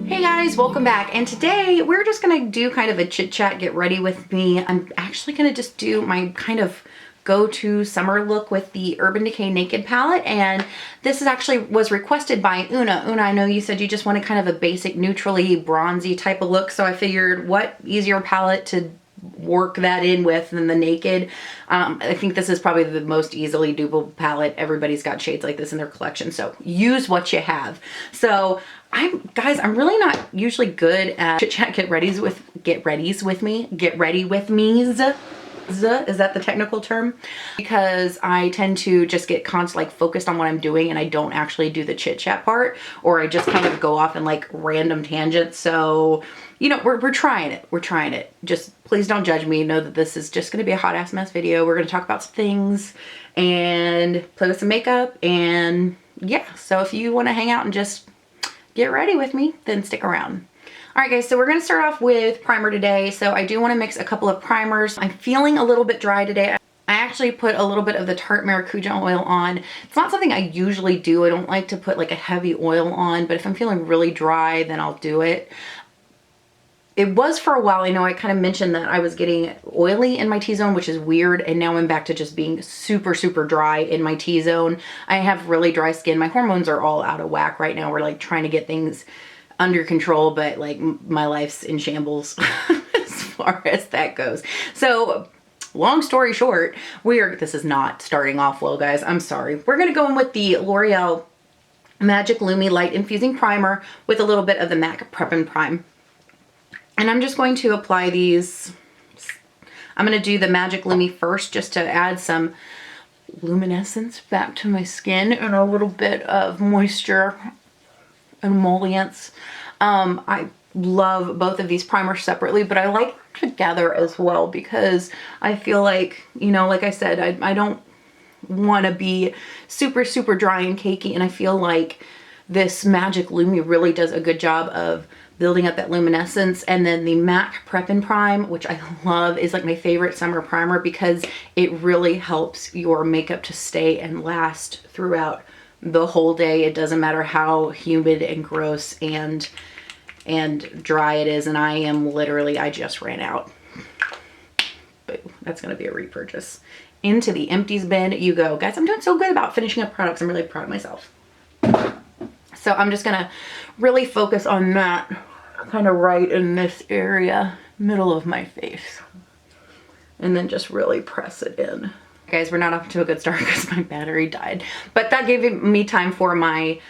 Hey guys, welcome back. And today we're just gonna do kind of a chit chat, get ready with me. I'm actually gonna just do my kind of go-to summer look with the Urban Decay Naked palette. And this is actually was requested by Una. Una, I know you said you just wanted kind of a basic neutrally bronzy type of look. So I figured what easier palette to work that in with than the Naked. I think this is probably the most easily dupable palette. Everybody's got shades like this in their collection, so use what you have. So guys, I'm really not usually good at chit chat, get ready with me's. Is that the technical term? Because I tend to just get like focused on what I'm doing and I don't actually do the chit chat part, or I just kind of go off in like random tangents. So, you know, we're trying it. We're trying it. Just please don't judge me. Know that this is just going to be a hot ass mess video. We're going to talk about some things and play with some makeup. And yeah, so if you want to hang out and just get ready with me, then stick around. All right guys, so we're gonna start off with primer today. So I do wanna mix a couple of primers. I'm feeling a little bit dry today. I actually put a little bit of the Tarte Maracuja oil on. It's not something I usually do. I don't like to put like a heavy oil on, but if I'm feeling really dry, then I'll do it. It was for a while. I know I kind of mentioned that I was getting oily in my T-zone, which is weird. And now I'm back to just being super, super dry in my T-zone. I have really dry skin. My hormones are all out of whack right now. We're like trying to get things under control, but like my life's in shambles as far as that goes. So long story short, this is not starting off well, guys. I'm sorry. We're going to go in with the L'Oreal Magic Lumi Light Infusing Primer with a little bit of the MAC Prep and Prime. And I'm just going to apply these. I'm going to do the Magic Lumi first just to add some luminescence back to my skin and a little bit of moisture emollients. I love both of these primers separately, but I like them together as well because I feel like, you know, like I said, I don't want to be super, super dry and cakey, and I feel like this Magic Lumi really does a good job of building up that luminescence. And then the MAC Prep and Prime, which I love, is like my favorite summer primer because it really helps your makeup to stay and last throughout the whole day. It doesn't matter how humid and gross and dry it is. And I just ran out. But that's going to be a repurchase. Into the empties bin you go. Guys, I'm doing so good about finishing up products. I'm really proud of myself. So I'm just going to really focus on that kind of right in this area, middle of my face. And then just really press it in. Guys, we're not off to a good start because my battery died, but that gave me time for my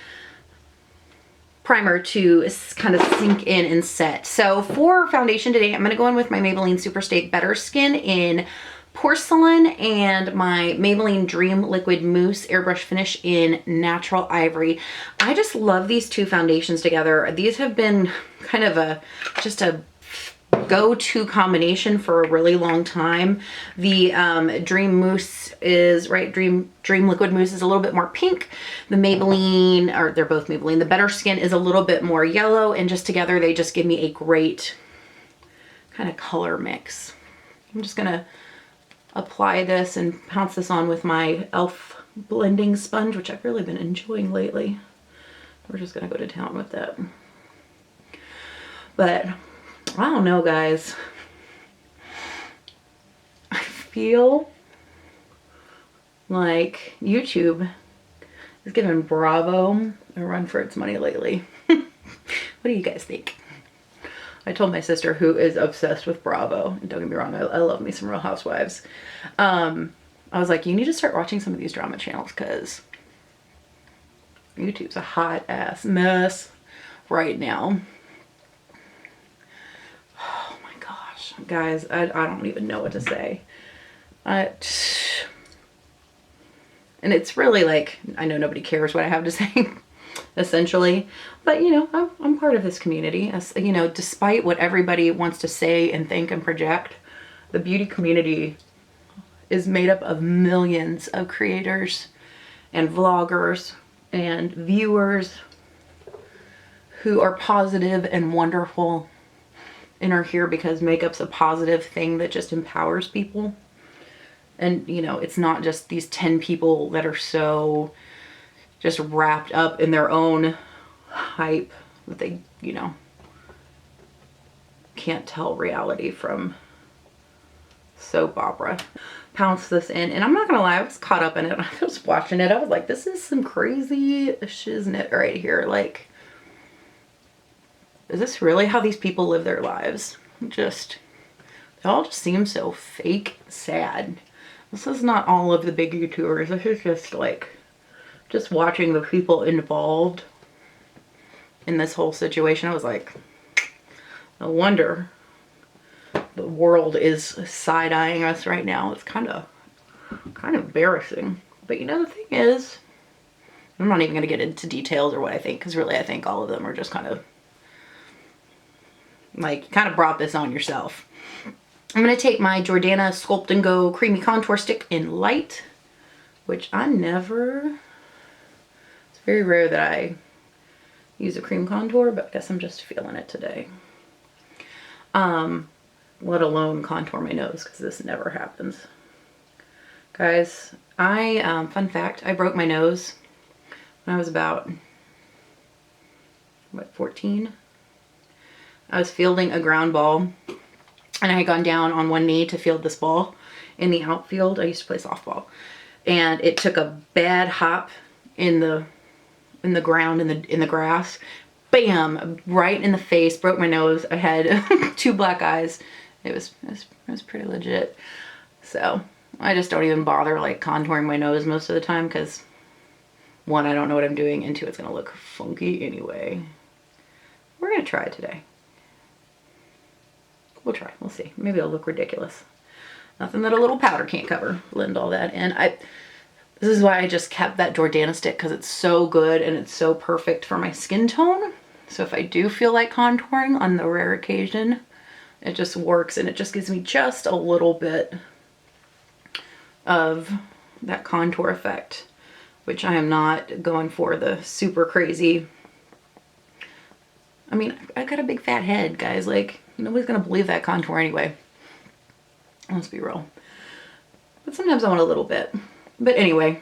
primer to kind of sink in and set. So for foundation today, I'm going to go in with my Maybelline Superstay Better Skin in Porcelain and my Maybelline Dream Liquid Mousse Airbrush Finish in Natural Ivory. I just love these two foundations together. These have been kind of just a go-to combination for a really long time. The Dream Mousse is Dream Liquid Mousse is a little bit more pink. The Maybelline, or they're both Maybelline, the Better Skin is a little bit more yellow, and just together they just give me a great kind of color mix. I'm just gonna apply this and pounce this on with my e.l.f. blending sponge, which I've really been enjoying lately. We're just gonna go to town with that. But I don't know, guys. I feel like YouTube is giving Bravo a run for its money lately. What do you guys think? I told my sister, who is obsessed with Bravo, and don't get me wrong, I love me some Real Housewives. I was like, you need to start watching some of these drama channels because YouTube's a hot ass mess right now. Guys, I don't even know what to say. And it's really like, I know nobody cares what I have to say, essentially. But, you know, I'm part of this community. As, you know, despite what everybody wants to say and think and project, the beauty community is made up of millions of creators and vloggers and viewers who are positive and wonderful and are here because makeup's a positive thing that just empowers people. And, you know, it's not just these 10 people that are so just wrapped up in their own hype that they, you know, can't tell reality from soap opera. Pounce this in, and I'm not gonna lie, I was caught up in it. I was watching it, I was like, this is some crazy shiznit right here. Like, is this really how these people live their lives? Just, it all just seems so fake sad. This is not all of the big YouTubers. This is just like, just watching the people involved in this whole situation. I was like, no wonder the world is side-eyeing us right now. It's kind of embarrassing. But you know, the thing is, I'm not even going to get into details or what I think, because really I think all of them are just kind of like, you kind of brought this on yourself. I'm going to take my Jordana Sculpt and Go Creamy Contour Stick in Light, which I never, it's very rare that I use a cream contour, but I guess I'm just feeling it today. Let alone contour my nose, because this never happens. Guys, fun fact, I broke my nose when I was about, what, 14? I was fielding a ground ball, and I had gone down on one knee to field this ball in the outfield. I used to play softball, and it took a bad hop in the ground, in the grass. Bam! Right in the face, broke my nose. I had 2 black eyes. It was pretty legit. So I just don't even bother like contouring my nose most of the time, because 1, I don't know what I'm doing, and 2, it's gonna look funky anyway. We're gonna try it today. We'll try, we'll see. Maybe it'll look ridiculous. Nothing that a little powder can't cover. Blend all that in. This is why I just kept that Jordana stick, because it's so good and it's so perfect for my skin tone. So if I do feel like contouring on the rare occasion, it just works, and it just gives me just a little bit of that contour effect, which I am not going for the super crazy. I mean, I got a big fat head, guys. Like, nobody's gonna believe that contour anyway. Let's be real. But sometimes I want a little bit. But anyway,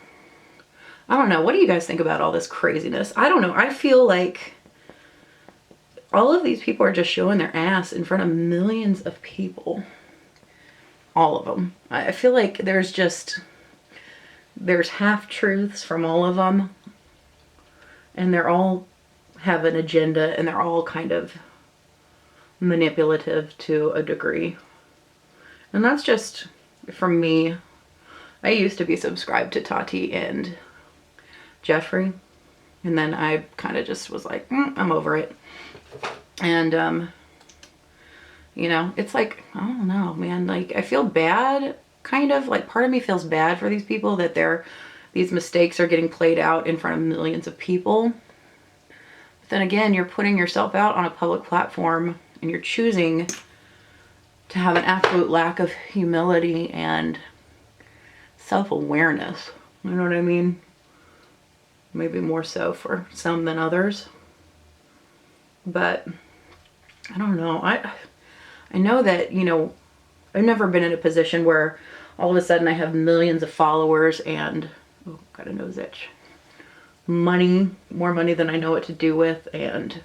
I don't know. What do you guys think about all this craziness? I don't know. I feel like all of these people are just showing their ass in front of millions of people. All of them. I feel like there's half-truths from all of them. And they're all have an agenda, and they're all kind of manipulative to a degree. And that's just, for me, I used to be subscribed to Tati and Jeffrey, and then I kind of just was like, I'm over it. And you know, it's like, I don't know, man, like, I feel bad, kind of like, part of me feels bad for these people that these mistakes are getting played out in front of millions of people. But then again, you're putting yourself out on a public platform, and you're choosing to have an absolute lack of humility and self-awareness. You know what I mean? Maybe more so for some than others. But I don't know. I know that, you know, I've never been in a position where all of a sudden I have millions of followers and, oh, got a nose itch, money, more money than I know what to do with, and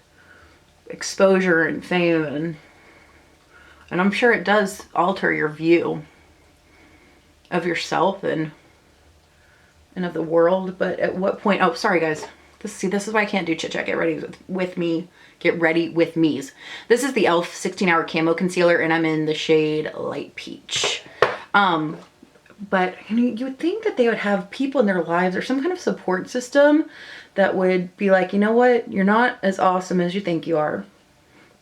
exposure and fame, and I'm sure it does alter your view of yourself and of the world. But at what point, oh, sorry guys, this is why I can't do chit chat. Get ready with me. Get ready with me's. This is the e.l.f. 16-hour camo concealer, and I'm in the shade Light Peach. But you know, you would think that they would have people in their lives or some kind of support system that would be like, you know what, you're not as awesome as you think you are.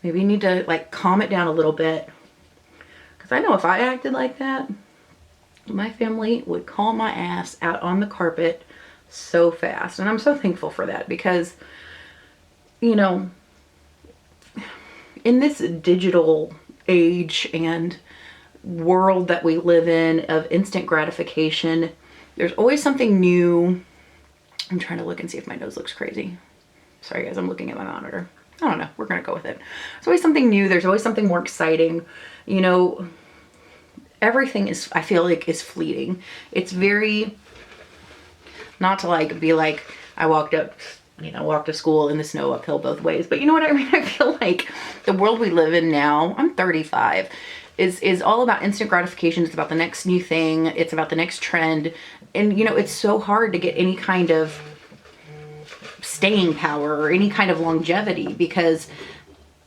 Maybe you need to like calm it down a little bit. Because I know if I acted like that, my family would call my ass out on the carpet so fast. And I'm so thankful for that, because, you know, in this digital age and world that we live in of instant gratification, there's always something new. I'm trying to look and see if my nose looks crazy. Sorry guys, I'm looking at my monitor. I don't know, we're gonna go with it. There's always something new, there's always something more exciting. You know, everything is, I feel like, is fleeting. It's very, not to like be like, I walked up you know, walk to school in the snow uphill both ways. But you know what I mean? I feel like the world we live in now, I'm 35, is all about instant gratification. It's about the next new thing. It's about the next trend. And, you know, it's so hard to get any kind of staying power or any kind of longevity because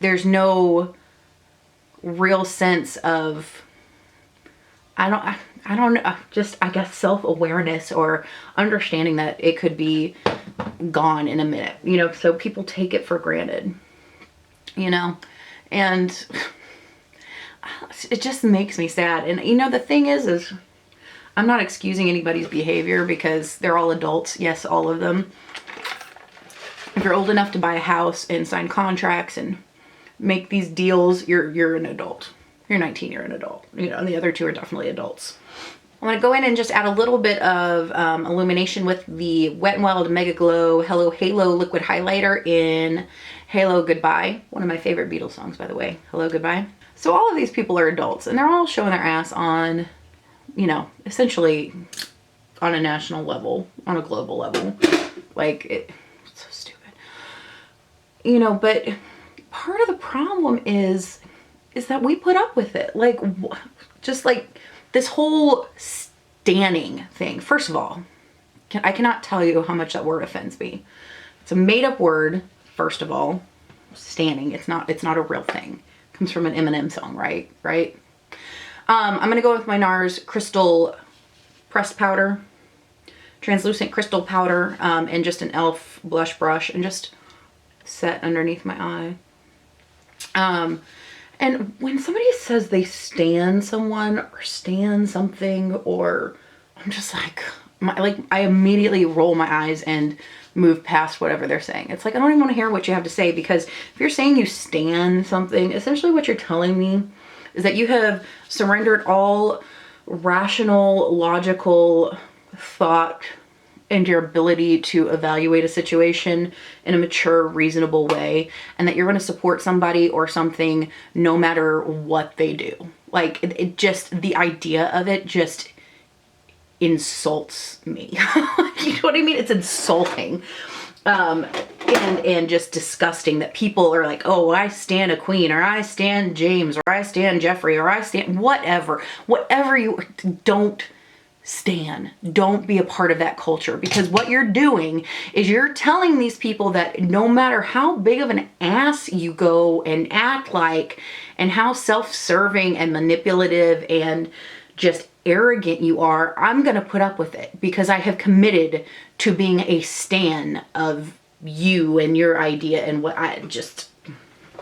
there's no real sense of, I don't know, just, I guess, self-awareness or understanding that it could be gone in a minute, you know, so people take it for granted, you know, and it just makes me sad. And, you know, the thing is I'm not excusing anybody's behavior because they're all adults. Yes, all of them. If you're old enough to buy a house and sign contracts and make these deals, you're an adult. You're 19, you're an adult, you know, and the other two are definitely adults. I'm going to go in and just add a little bit of illumination with the Wet n Wild Mega Glow Hello Halo Liquid Highlighter in Halo Goodbye. One of my favorite Beatles songs, by the way, Hello Goodbye. So all of these people are adults and they're all showing their ass on, you know, essentially on a national level, on a global level. Like, it's so stupid. You know, but part of the problem is that we put up with it. Like, just like this whole standing thing. First of all, I cannot tell you how much that word offends me. It's a made up word, first of all. Standing, it's not a real thing. It comes from an Eminem song, right? I'm gonna go with my NARS Crystal Pressed Powder, translucent crystal powder, and just an e.l.f. blush brush, and just set underneath my eye. And when somebody says they stan someone or stan something, or I'm just like, I immediately roll my eyes and move past whatever they're saying. It's like, I don't even want to hear what you have to say, because if you're saying you stan something, essentially what you're telling me is that you have surrendered all rational, logical thought and your ability to evaluate a situation in a mature, reasonable way, and that you're going to support somebody or something no matter what they do. Like, it just, the idea of it just insults me. You know what I mean? It's insulting. And just disgusting that people are like, oh, I stan a queen, or I stan James, or I stan Jeffrey, or I stan whatever you don't stan. Don't be a part of that culture, because what you're doing is you're telling these people that no matter how big of an ass you go and act like, and how self-serving and manipulative and just arrogant you are, I'm gonna put up with it because I have committed to being a stan of you and your idea. And what I just,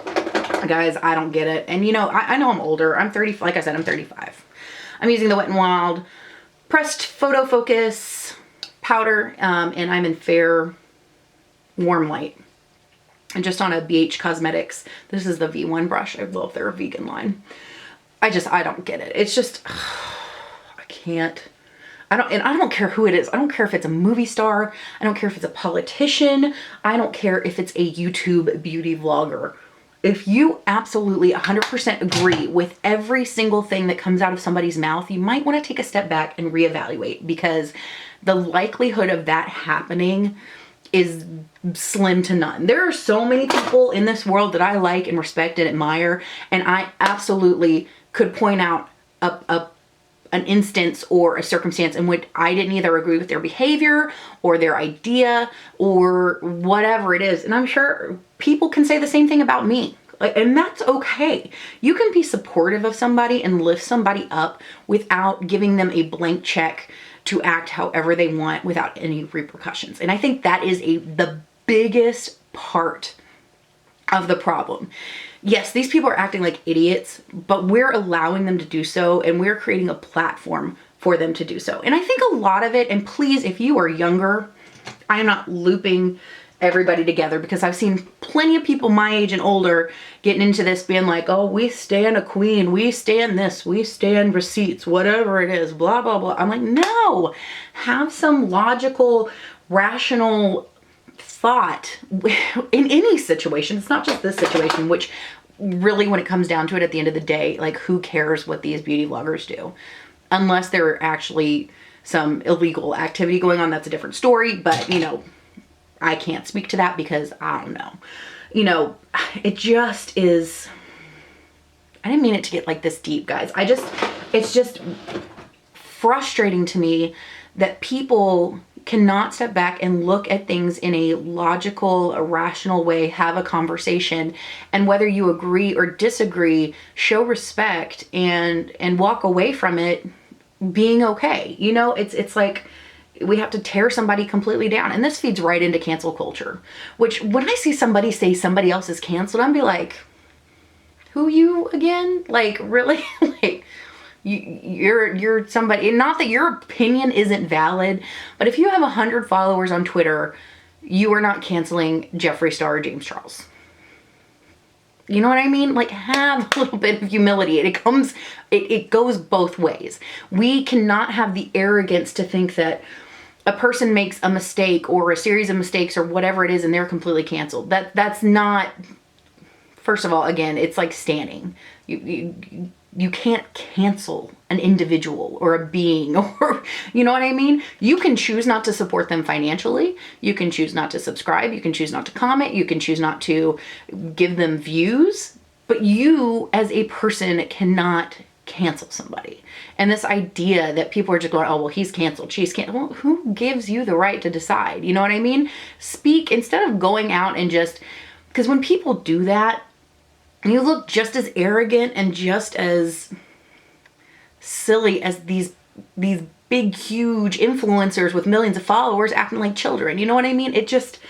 guys, I don't get it. And you know, I know I'm older. I'm 30, like I said, I'm 35. I'm using the Wet n Wild Pressed Photo Focus powder, and I'm in Fair Warm Light, and just on a BH Cosmetics. This is the V1 brush. I love their vegan line. I don't get it. It's just, I can't. I don't care who it is. I don't care if it's a movie star. I don't care if it's a politician. I don't care if it's a YouTube beauty vlogger. If you absolutely 100% agree with every single thing that comes out of somebody's mouth, you might want to take a step back and reevaluate, because the likelihood of that happening is slim to none. There are so many people in this world that I like and respect and admire, and I absolutely could point out an instance or a circumstance in which I didn't either agree with their behavior or their idea or whatever it is. And I'm sure people can say the same thing about me. And that's okay. You can be supportive of somebody and lift somebody up without giving them a blank check to act however they want without any repercussions. And I think that is the biggest part of the problem. Yes, these people are acting like idiots, but we're allowing them to do so, and we're creating a platform for them to do so. And I think a lot of it, and please, if you are younger, I am not looping everybody together, because I've seen plenty of people my age and older getting into this being like, oh, we stan a queen, we stan this, we stan receipts, whatever it is, blah, blah, blah. I'm like, no, have some logical, rational thought in any situation. It's not just this situation, which really, when it comes down to it, at the end of the day, like, who cares what these beauty vloggers do? Unless there are actually some illegal activity going on, that's a different story. But, you know, I can't speak to that because I don't know. You know, it just is, I didn't mean it to get like this deep, guys. It's just frustrating to me that people cannot step back and look at things in a logical, a rational way, have a conversation, and whether you agree or disagree, show respect and walk away from it being okay. You know, it's like we have to tear somebody completely down. And this feeds right into cancel culture, which when I see somebody say somebody else is canceled, I'm be like, who you again? Like, really? Like, you're somebody, not that your opinion isn't valid, but if you have 100 followers on Twitter, you are not canceling Jeffree Star or James Charles. You know what I mean? Like, have a little bit of humility. It goes both ways. We cannot have the arrogance to think that a person makes a mistake or a series of mistakes or whatever it is and they're completely canceled. That's not, first of all, again, it's like standing. You can't cancel an individual or a being, or, you know what I mean? You can choose not to support them financially. You can choose not to subscribe. You can choose not to comment. You can choose not to give them views, but you as a person cannot cancel somebody. And this idea that people are just going, oh, well, he's canceled, she's canceled. Well, who gives you the right to decide? You know what I mean? Speak instead of going out and just, because when people do that, you look just as arrogant and just as silly as these big, huge influencers with millions of followers acting like children. You know what I mean? It just,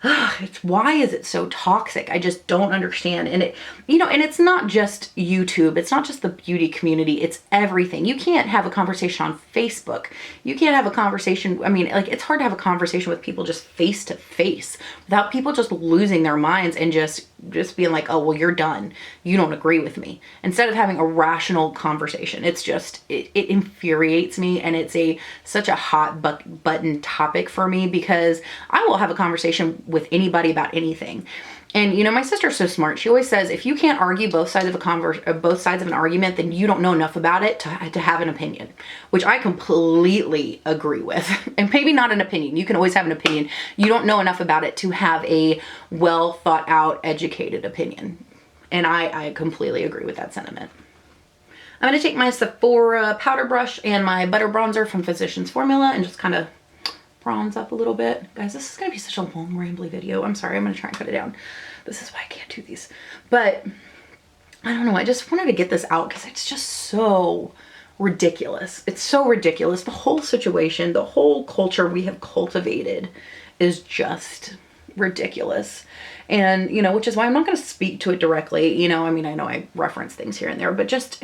it's, why is it so toxic? I just don't understand. And it, you know, and it's not just YouTube. It's not just the beauty community. It's everything. You can't have a conversation on Facebook. You can't have a conversation. I mean, like, it's hard to have a conversation with people just face to face without people just losing their minds and just being like, oh, well, you're done. You don't agree with me. Instead of having a rational conversation. It's just, it infuriates me. And it's such a hot button topic for me, because I will have a conversation with anybody about anything. And, you know, my sister's so smart. She always says, if you can't argue both sides of both sides of an argument, then you don't know enough about it to have an opinion, which I completely agree with. And maybe not an opinion. You can always have an opinion. You don't know enough about it to have a well thought out, educated opinion. And I completely agree with that sentiment. I'm going to take my Sephora powder brush and my butter bronzer from Physicians Formula and just kind of bronze up a little bit. Guys, this is going to be such a long, rambly video. I'm sorry. I'm going to try and cut it down. This is why I can't do these. But I don't know. I just wanted to get this out because it's just so ridiculous. It's so ridiculous. The whole situation, the whole culture we have cultivated is just ridiculous. And, you know, which is why I'm not going to speak to it directly. You know, I mean, I know I reference things here and there, but just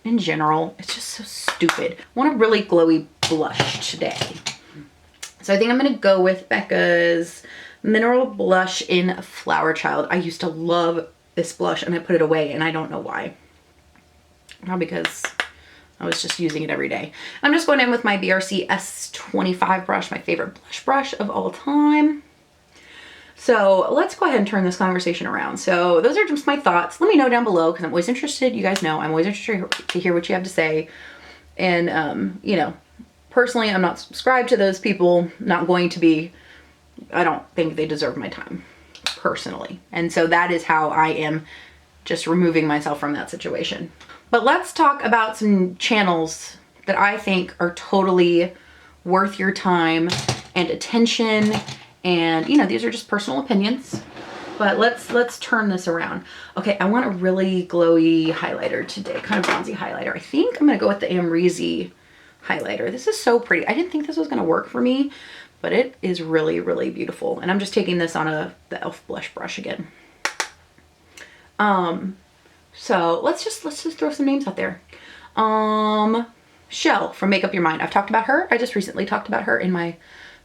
in general, it's just so stupid. I want a really glowy blush today. So I think I'm going to go with Becca's Mineral Blush in Flower Child. I used to love this blush and I put it away and I don't know why. Probably because I was just using it every day. I'm just going in with my BRC S25 brush, my favorite blush brush of all time. So let's go ahead and turn this conversation around. So those are just my thoughts. Let me know down below because I'm always interested. You guys know I'm always interested to hear what you have to say. And, you know, personally, I'm not subscribed to those people, not going to be. I don't think they deserve my time, personally. And so that is how I am just removing myself from that situation. But let's talk about some channels that I think are totally worth your time and attention. And, you know, these are just personal opinions. But let's turn this around. Okay, I want a really glowy highlighter today, kind of bronzy highlighter. I think I'm going to go with the Amrezy highlighter. This is so pretty. I didn't think this was going to work for me, but it is really, really beautiful. And I'm just taking this on the e.l.f. blush brush again. So let's just throw some names out there. Chelle from Make Up Your Mind. I've talked about her. I just recently talked about her in my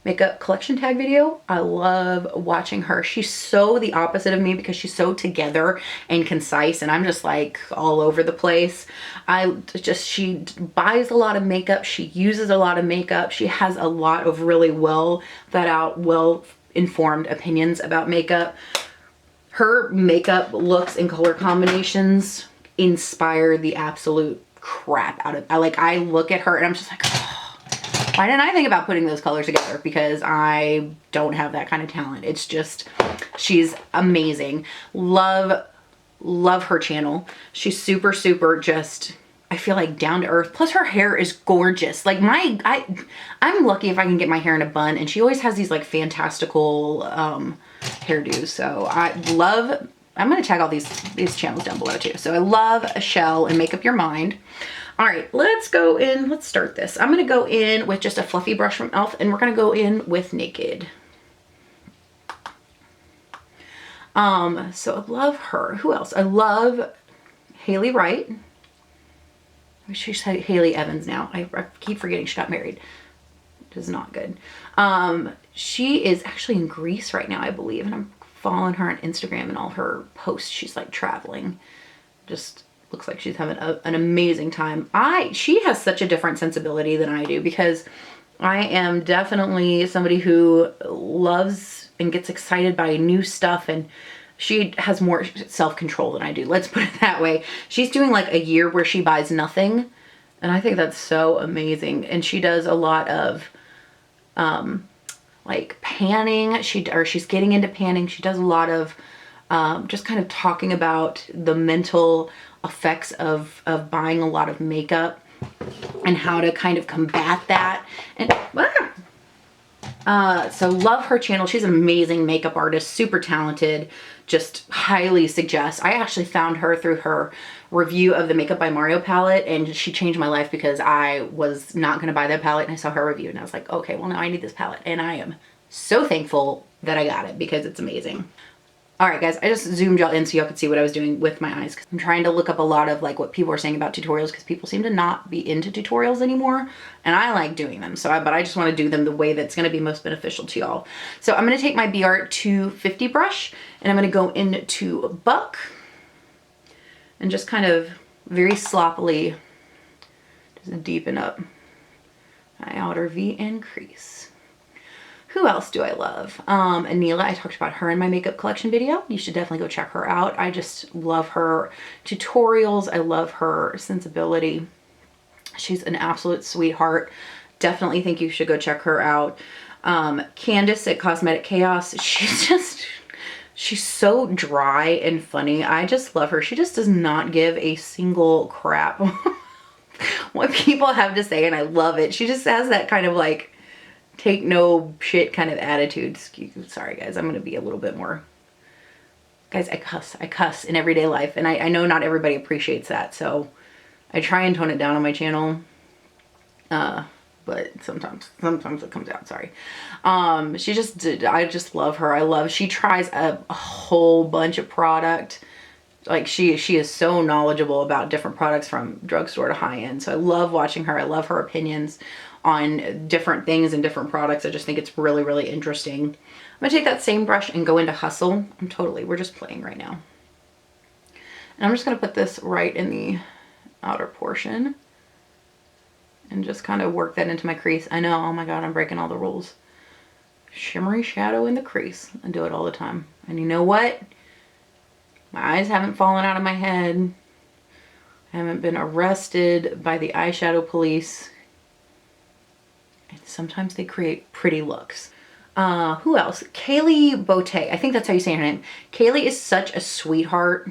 makeup collection tag video. I love watching her. She's so the opposite of me because she's so together and concise, and I'm just like all over the place. She buys a lot of makeup. She uses a lot of makeup. She has a lot of really well thought out, well informed opinions about makeup. Her makeup looks and color combinations inspire the absolute crap out of, I look at her and I'm just like, oh, Why didn't I think about putting those colors together? Because I don't have that kind of talent. It's just, she's amazing. Love her channel. She's super, super just, I feel like down to earth. Plus her hair is gorgeous. Like I'm lucky if I can get my hair in a bun, and she always has these like fantastical hairdos. So I'm gonna tag all these channels down below too. So I love Chelle and Make Up Your Mind. All right, let's go in, let's start this. I'm gonna go in with just a fluffy brush from e.l.f. and we're gonna go in with Naked. So I love her. Who else? I love Hailey Wright. She's Hailey Evans now. I keep forgetting she got married. It is not good. She is actually in Greece right now, I believe, and I'm following her on Instagram and all her posts. She's like traveling. Just looks like she's having an amazing time. She has such a different sensibility than I do, because I am definitely somebody who loves and gets excited by new stuff, and she has more self-control than I do. Let's put it that way. She's doing like a year where she buys nothing, and I think that's so amazing. And she does a lot of like panning. She's getting into panning. She does a lot of just kind of talking about the mental effects of buying a lot of makeup and how to kind of combat that. And so love her channel. She's an amazing makeup artist, super talented, just highly suggest. I actually found her through her review of the Makeup by Mario palette, and she changed my life because I was not going to buy that palette, and I saw her review and I was like, okay, well now I need this palette, and I am so thankful that I got it because it's amazing. All right, guys, I just zoomed y'all in so y'all could see what I was doing with my eyes. I'm trying to look up a lot of like what people are saying about tutorials, because people seem to not be into tutorials anymore, and I like doing them. So, but I just want to do them the way that's going to be most beneficial to y'all. So I'm going to take my BR 250 brush, and I'm going to go into Buck and just kind of very sloppily just deepen up my outer V and crease. Who else do I love? Neala, I talked about her in my makeup collection video. You should definitely go check her out. I just love her tutorials. I love her sensibility. She's an absolute sweetheart. Definitely think you should go check her out. Candice at Cosmetic Chaos. She's so dry and funny. I just love her. She just does not give a single crap what people have to say, and I love it. She just has that kind of like take no shit kind of attitude. Sorry guys, I'm gonna be a little bit more, guys, I cuss in everyday life, and I know not everybody appreciates that, so I try and tone it down on my channel, but sometimes it comes out. Sorry. I just love her. She tries a whole bunch of product. Like she is so knowledgeable about different products from drugstore to high-end. So I love watching her. I love her opinions on different things and different products. I just think it's really, really interesting. I'm gonna take that same brush and go into Hustle. We're just playing right now. And I'm just gonna put this right in the outer portion and just kind of work that into my crease. I know, oh my God, I'm breaking all the rules. Shimmery shadow in the crease. I do it all the time. And you know what? My eyes haven't fallen out of my head. I haven't been arrested by the eyeshadow police. And sometimes they create pretty looks. Who else? Kaylee Bote. I think that's how you say her name. Kaylee is such a sweetheart.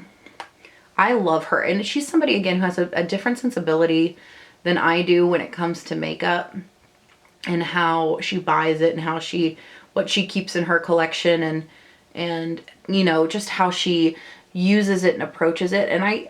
I love her. And she's somebody, again, who has a different sensibility than I do when it comes to makeup and how she buys it and how what she keeps in her collection and you know, just how she uses it and approaches it. And I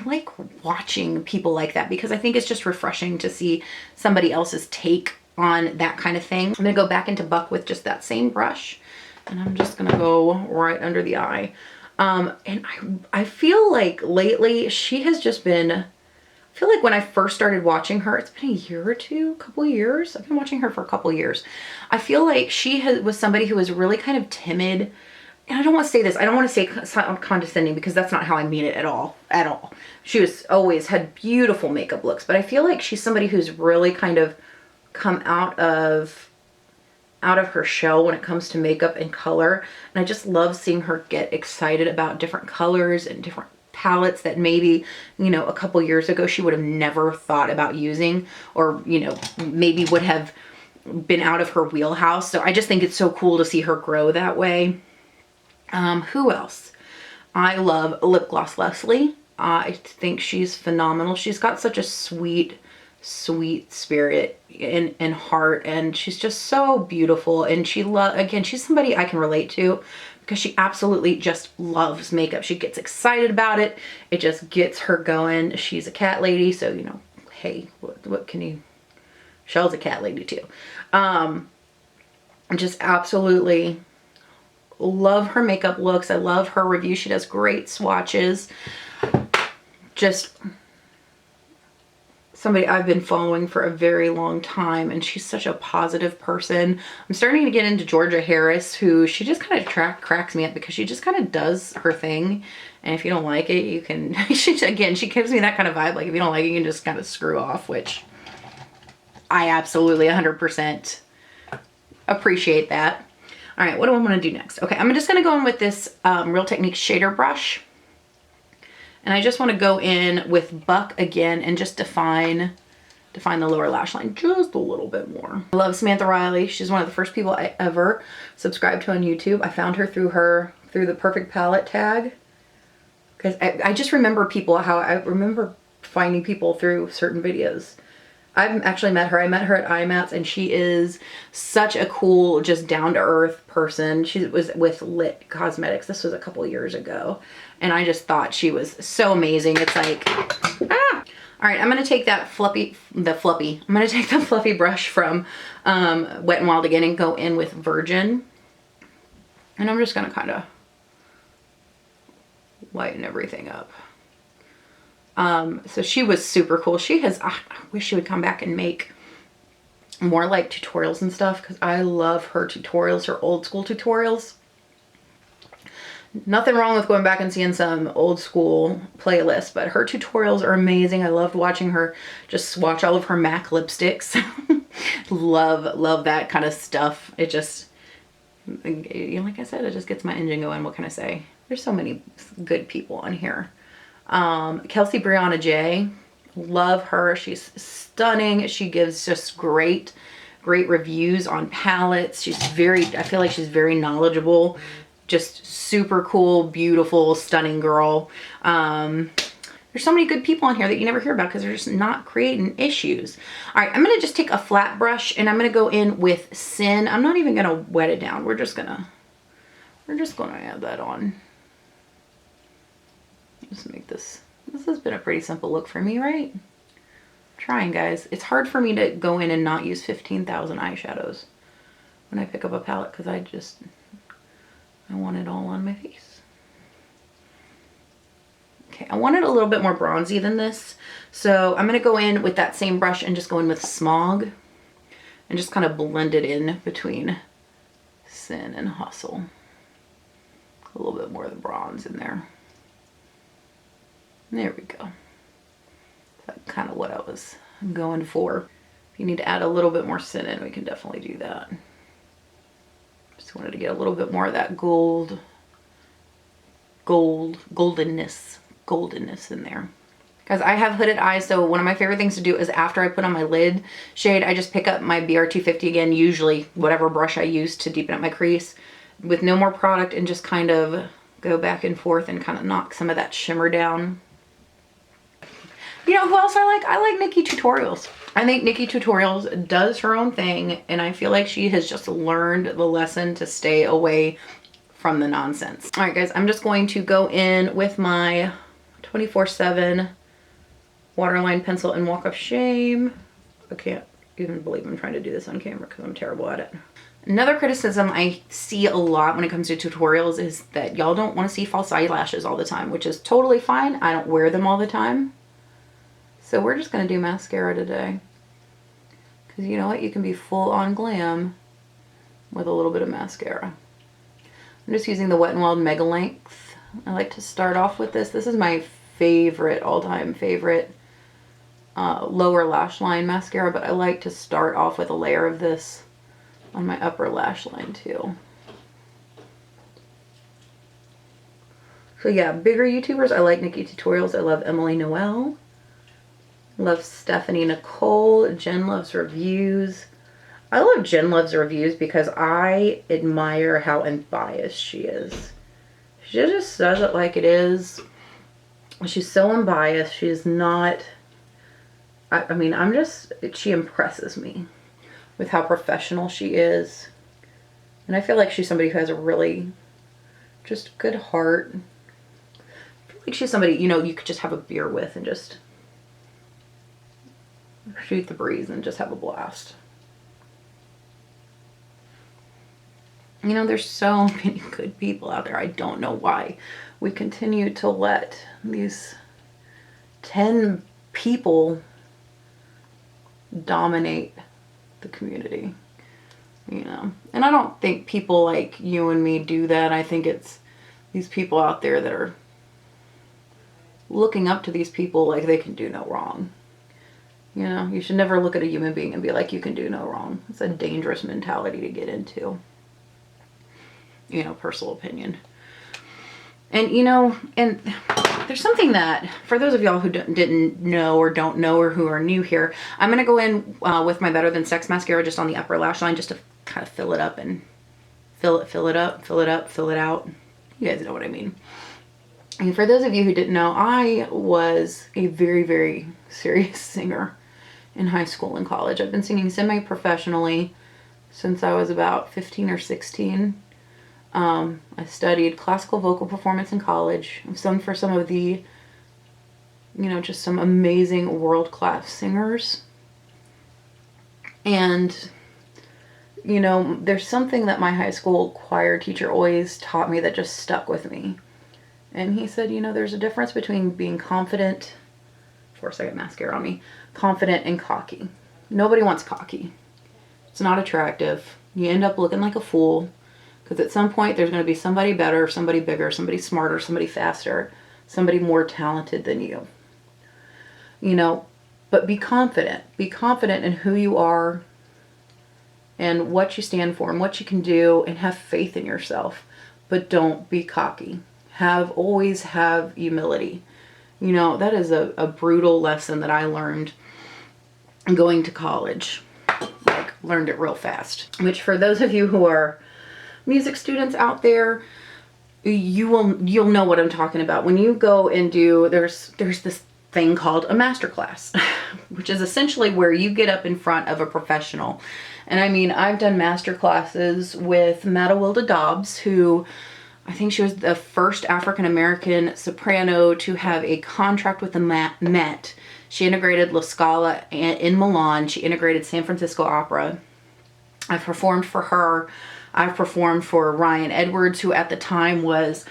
like watching people like that, because I think it's just refreshing to see somebody else's take on that kind of thing. I'm gonna go back into Buck with just that same brush, and I'm just gonna go right under the eye. And I feel like lately she has just been, I feel like when I first started watching her, it's been a year or two, a couple of years. I've been watching her for a couple of years. I feel like she was somebody who was really kind of timid. And I don't want to say this, I don't want to say condescending, because that's not how I mean it at all, She was always had beautiful makeup looks, but I feel like she's somebody who's really kind of come out of her shell when it comes to makeup and color. And I just love seeing her get excited about different colors and different palettes that maybe, you know, a couple years ago she would have never thought about using, or, you know, maybe would have been out of her wheelhouse. So I just think it's so cool to see her grow that way. Who else? I love Lip Gloss Leslie. I think she's phenomenal. She's got such a sweet spirit and heart, and she's just so beautiful. And again, she's somebody I can relate to because she absolutely just loves makeup. She gets excited about it. It just gets her going. She's a cat lady, so you know, hey, what can you? Chelle's a cat lady too. Just absolutely love her makeup looks. I love her review. She does great swatches. Just somebody I've been following for a very long time, and she's such a positive person. I'm starting to get into Georgia Harris, who she just kind of cracks me up because she just kind of does her thing. And if you don't like it, you can, she gives me that kind of vibe. Like if you don't like it, you can just kind of screw off, which I absolutely 100% appreciate that. All right, what do I want to do next? Okay, I'm just going to go in with this Real Techniques shader brush. And I just want to go in with Buck again and just define the lower lash line just a little bit more. I love Samantha Riley. She's one of the first people I ever subscribed to on YouTube. I found her through the Perfect Palette tag. Because I just remember I remember finding people through certain videos. I've actually met her. I met her at IMATS, and she is such a cool, just down-to-earth person. She was with Lit Cosmetics. This was a couple years ago, and I just thought she was so amazing. It's like, ah! All right, I'm going to take that I'm going to take the fluffy brush from Wet n Wild again and go in with Virgin. And I'm just going to kind of lighten everything up. So she was super cool. I wish she would come back and make more like tutorials and stuff, because I love her tutorials, her old school tutorials. Nothing wrong with going back and seeing some old school playlists, but her tutorials are amazing. I loved watching her just swatch all of her MAC lipsticks. love that kind of stuff. It just, like I said, it just gets my engine going. What can I say? There's so many good people on here. Kelsey Brianna J, love her. She's stunning. She gives just great reviews on palettes. I feel like she's very knowledgeable, just super cool, beautiful, stunning girl. There's so many good people on here that you never hear about because they're just not creating issues. All right, I'm going to just take a flat brush and I'm going to go in with Sin. I'm not even going to wet it down. We're just going to add that on. Just make this has been a pretty simple look for me, right? I'm trying, guys. It's hard for me to go in and not use 15,000 eyeshadows when I pick up a palette because I want it all on my face. Okay, I want it a little bit more bronzy than this, so I'm going to go in with that same brush and just go in with Smog and just kind of blend it in between Sin and Hustle. A little bit more of the bronze in there. There we go. That's kind of what I was going for. If you need to add a little bit more Sin in, we can definitely do that. Just wanted to get a little bit more of that goldenness in there. Guys, I have hooded eyes, so one of my favorite things to do is after I put on my lid shade, I just pick up my BR250 again, usually whatever brush I use to deepen up my crease, with no more product, and just kind of go back and forth and kind of knock some of that shimmer down. You know who else I like? I like Nikki Tutorials. I think Nikki Tutorials does her own thing, and I feel like she has just learned the lesson to stay away from the nonsense. All right, guys, I'm just going to go in with my 24/7 waterline pencil and Walk of Shame. I can't even believe I'm trying to do this on camera because I'm terrible at it. Another criticism I see a lot when it comes to tutorials is that y'all don't want to see false eyelashes all the time, which is totally fine. I don't wear them all the time. So we're just going to do mascara today. Because you know what? You can be full on glam with a little bit of mascara. I'm just using the Wet n Wild Mega Length. I like to start off with this. This is my favorite, all-time favorite lower lash line mascara, but I like to start off with a layer of this on my upper lash line too. So yeah, bigger YouTubers, I like Nikki Tutorials. I love Emily Noel. Love Stephanie Nicole. Jen Loves Reviews. I love Jen Loves Reviews because I admire how unbiased she is. She just says it like it is. She's so unbiased. She's not... I mean, she impresses me with how professional she is. And I feel like she's somebody who has a really just good heart. I feel like she's somebody, you know, you could just have a beer with and just shoot the breeze and just have a blast. You know, there's so many good people out there. I don't know why we continue to let these 10 people dominate the community, you know. And I don't think people like you and me do that. I think it's these people out there that are looking up to these people like they can do no wrong. You know, you should never look at a human being and be like, you can do no wrong. It's a dangerous mentality to get into. You know, personal opinion. And, you know, and there's something that, for those of y'all who didn't know or don't know or who are new here, I'm going to go in with my Better Than Sex mascara just on the upper lash line just to kind of fill it up and fill it out. You guys know what I mean. And for those of you who didn't know, I was a very, very serious singer in high school and college. I've been singing semi-professionally since I was about 15 or 16. I studied classical vocal performance in college. I've sung for some of the, you know, just some amazing world-class singers. And, you know, there's something that my high school choir teacher always taught me that just stuck with me. And he said, you know, there's a difference between being confident, for a second, mascara on me, confident and cocky. Nobody wants cocky. It's not attractive. You end up looking like a fool. Because at some point, there's going to be somebody better, somebody bigger, somebody smarter, somebody faster, somebody more talented than you. You know, but be confident. Be confident in who you are and what you stand for and what you can do, and have faith in yourself. But don't be cocky. Always have humility. You know, that is a brutal lesson that I learned going to college. Like, learned it real fast. Which, for those of you who are music students out there, you'll know what I'm talking about. When you go and do, there's this thing called a master class, which is essentially where you get up in front of a professional. And I mean, I've done master classes with Matawilda Dobbs, who I think she was the first African-American soprano to have a contract with the Met. She integrated La Scala in Milan. She integrated San Francisco Opera. I've performed for her. I've performed for Ryan Edwards, who at the time was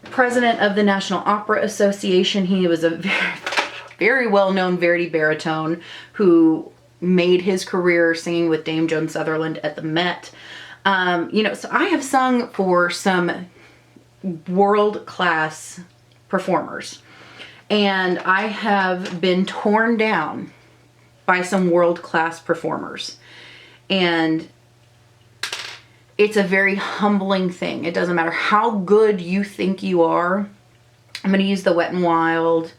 president of the National Opera Association. He was a very, very well-known Verdi baritone who made his career singing with Dame Joan Sutherland at the Met. You know, so I have sung for some world-class performers. And I have been torn down by some world-class performers. And it's a very humbling thing. It doesn't matter how good you think you are. I'm going to use the Wet n Wild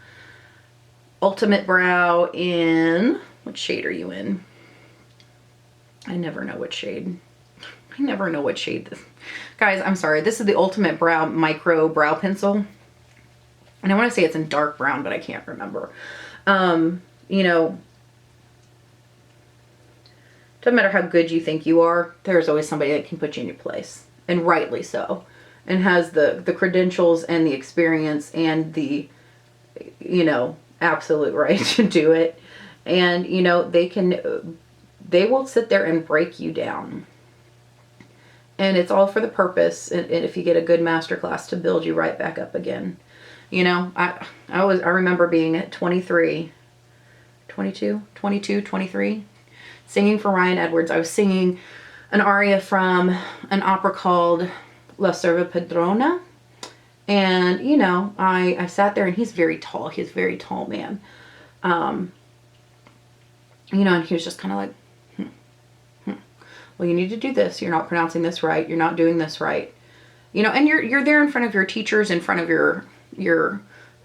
Ultimate Brow in... What shade are you in? I never know what shade. I never know what shade this... Guys, I'm sorry. This is the Ultimate Brow Micro Brow Pencil. And I want to say it's in dark brown, but I can't remember. You know... Doesn't matter how good you think you are, there's always somebody that can put you in your place. And rightly so. And has the credentials and the experience and the, you know, absolute right to do it. And, you know, they will sit there and break you down. And it's all for the purpose, and if you get a good masterclass, to build you right back up again. You know, I remember being at 23, singing for Ryan Edwards. I was singing an aria from an opera called La Serva Padrona. And, you know, I sat there, and he's very tall. He's a very tall man. You know, and he was just kind of like, well, you need to do this. You're not pronouncing this right. You're not doing this right. You know, and you're there in front of your teachers, in front of your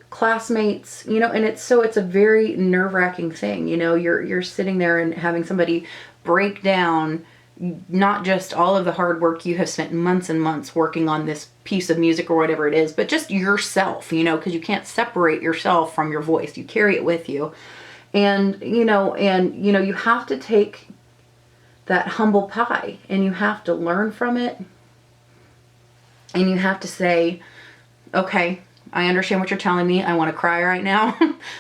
classmates, you know, and it's a very nerve-wracking thing. You know, you're sitting there and having somebody break down not just all of the hard work you have spent months and months working on this piece of music or whatever it is, but just yourself, you know, because you can't separate yourself from your voice. You carry it with you. And, you know, you have to take that humble pie and you have to learn from it. And you have to say, okay, I understand what you're telling me. I want to cry right now.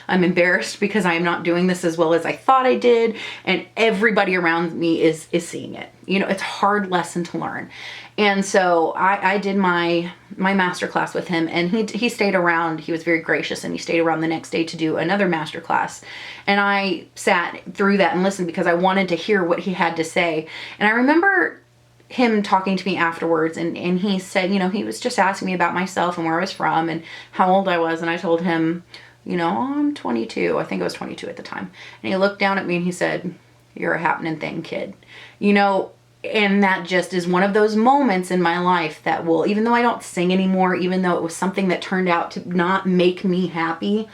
I'm embarrassed because I am not doing this as well as I thought I did. And everybody around me is seeing it. You know, it's a hard lesson to learn. And so I did my master class with him, and he stayed around. He was very gracious, and he stayed around the next day to do another master class. And I sat through that and listened because I wanted to hear what he had to say. And I remember him talking to me afterwards, and he said, you know, he was just asking me about myself and where I was from and how old I was. And I told him, you know, oh, I'm 22. I think I was 22 at the time. And he looked down at me and he said, you're a happening thing, kid. You know, and that just is one of those moments in my life that will, even though I don't sing anymore, even though it was something that turned out to not make me happy,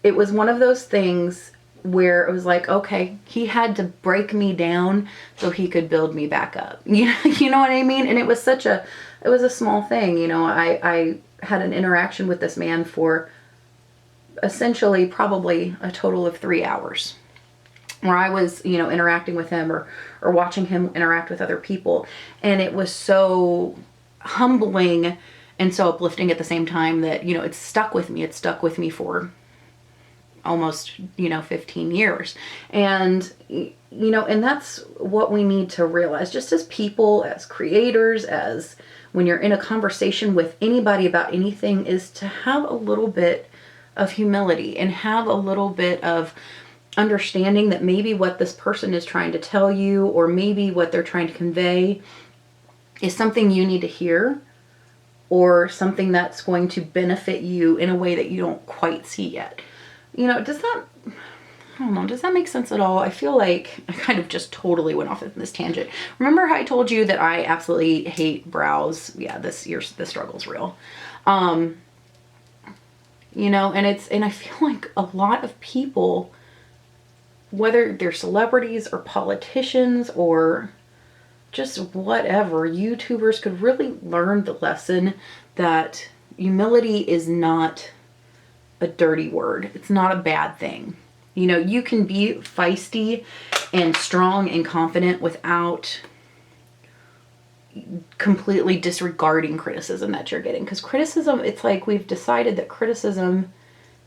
it was one of those things where it was like, okay, he had to break me down so he could build me back up. You know what I mean? And it was it was a small thing. You know, I had an interaction with this man for essentially probably a total of 3 hours, where I was, you know, interacting with him or watching him interact with other people. And it was so humbling and so uplifting at the same time that, you know, it stuck with me. It stuck with me for almost, you know, 15 years. And, you know, and that's what we need to realize just as people, as creators, as when you're in a conversation with anybody about anything, is to have a little bit of humility and have a little bit of understanding that maybe what this person is trying to tell you, or maybe what they're trying to convey, is something you need to hear, or something that's going to benefit you in a way that you don't quite see yet. You know, does that make sense at all? I feel like I kind of just totally went off in this tangent. Remember how I told you that I absolutely hate brows? Yeah, the struggle's real. You know, and I feel like a lot of people, whether they're celebrities or politicians or just whatever, YouTubers, could really learn the lesson that humility is not a dirty word. It's not a bad thing. You know, you can be feisty and strong and confident without completely disregarding criticism that you're getting. Because criticism, it's like we've decided that criticism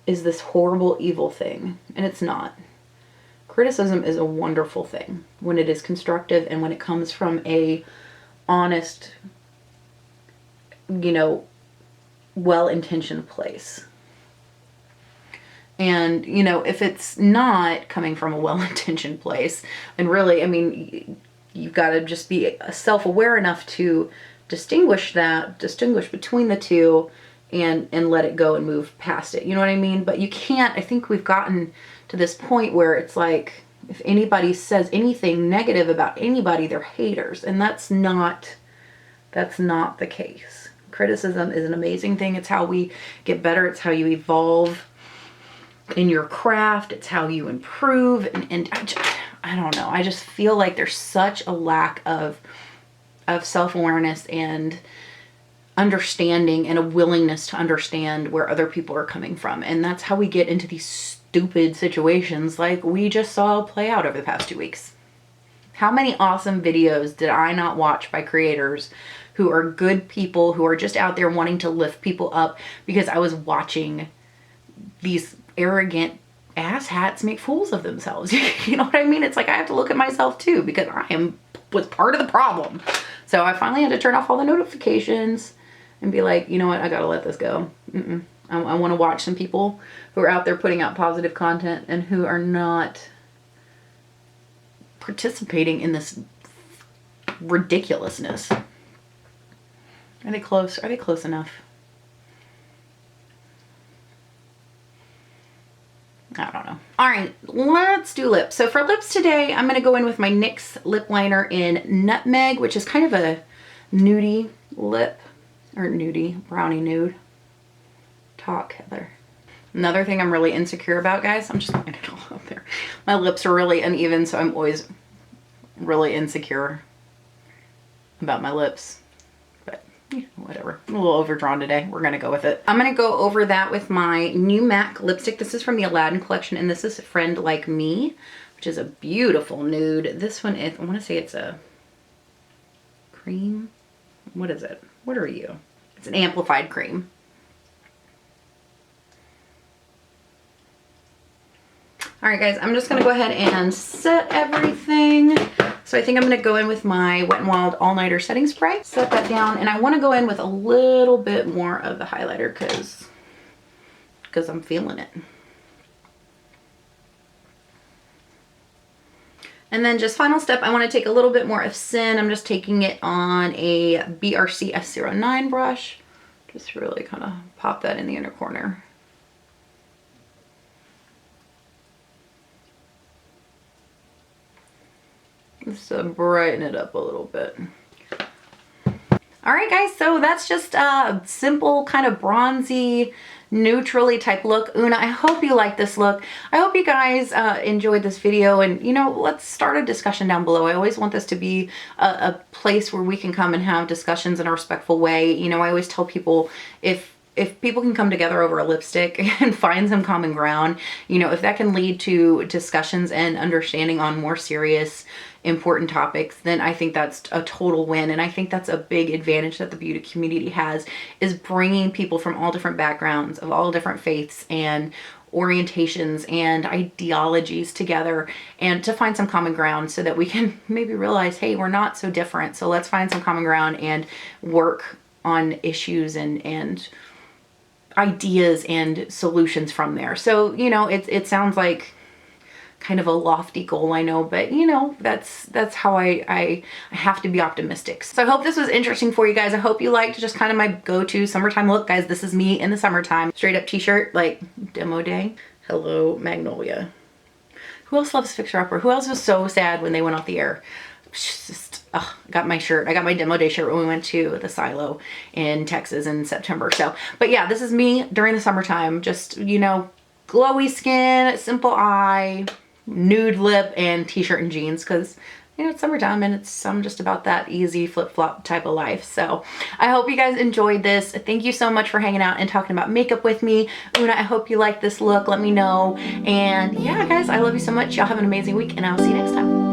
is this horrible, evil thing. And it's not. Criticism is a wonderful thing when it is constructive and when it comes from a honest, you know, well-intentioned place. And, you know, if it's not coming from a well-intentioned place, then really, I mean, you've got to just be self-aware enough to distinguish between the two and let it go and move past it. You know what I mean? But you can't, I think we've gotten to this point where it's like, if anybody says anything negative about anybody, they're haters. And that's not the case. Criticism is an amazing thing. It's how we get better. It's how you evolve in your craft. It's how you improve. And I don't know. I just feel like there's such a lack of self-awareness and understanding and a willingness to understand where other people are coming from. And that's how we get into these stupid situations like we just saw play out over the past 2 weeks. How many awesome videos did I not watch by creators who are good people, who are just out there wanting to lift people up, because I was watching these arrogant asshats make fools of themselves. You know what I mean? It's like I have to look at myself too, because I was part of the problem. So I finally had to turn off all the notifications and be like, you know what? I gotta let this go. I want to watch some people who are out there putting out positive content and who are not participating in this ridiculousness. Are they close? Are they close enough? I don't know. All right, let's do lips. So for lips today, I'm going to go in with my NYX lip liner in Nutmeg, which is kind of a nudie lip, or nudie, brownie nude. Talk, Heather. Another thing I'm really insecure about, guys, I'm just laying it all up there. My lips are really uneven, so I'm always really insecure about my lips. But yeah, whatever. I'm a little overdrawn today. We're gonna go with it. I'm gonna go over that with my new MAC lipstick. This is from the Aladdin collection, and this is Friend Like Me, which is a beautiful nude. This one is, I wanna say it's a cream. What is it? What are you? It's an amplified cream. All right, guys, I'm just gonna go ahead and set everything. So I think I'm gonna go in with my Wet n Wild All Nighter setting spray, set that down, and I wanna go in with a little bit more of the highlighter because I'm feeling it. And then just final step, I wanna take a little bit more of Sin. I'm just taking it on a BRC F09 brush. Just really kind of pop that in the inner corner. Just to brighten it up a little bit. All right, guys, so that's just a simple kind of bronzy, neutrally type look. Una, I hope you like this look. I hope you guys enjoyed this video, and you know, let's start a discussion down below. I always want this to be a place where we can come and have discussions in a respectful way. You know, I always tell people if people can come together over a lipstick and find some common ground, you know, if that can lead to discussions and understanding on more serious, important topics, then I think that's a total win. And I think that's a big advantage that the beauty community has, is bringing people from all different backgrounds, of all different faiths and orientations and ideologies together, and to find some common ground so that we can maybe realize, hey, we're not so different. So let's find some common ground and work on issues and ideas and solutions from there. So, you know, it sounds like kind of a lofty goal, I know, but you know, that's how I have to be optimistic. So I hope this was interesting for you guys. I hope you liked just kind of my go-to summertime look. Guys, this is me in the summertime. Straight up t-shirt, like demo day. Hello, Magnolia. Who else loves Fixer Upper? Who else was so sad when they went off the air? Just, I got my shirt. I got my demo day shirt when we went to the silo in Texas in September. So, but yeah, this is me during the summertime. Just, you know, glowy skin, simple eye, nude lip, and t-shirt and jeans, because you know, it's summertime and I'm just about that easy flip-flop type of life. So I hope you guys enjoyed this. Thank you so much for hanging out and talking about makeup with me. Una, I hope you like this look. Let me know. And yeah, guys, I love you so much. Y'all have an amazing week, and I'll see you next time.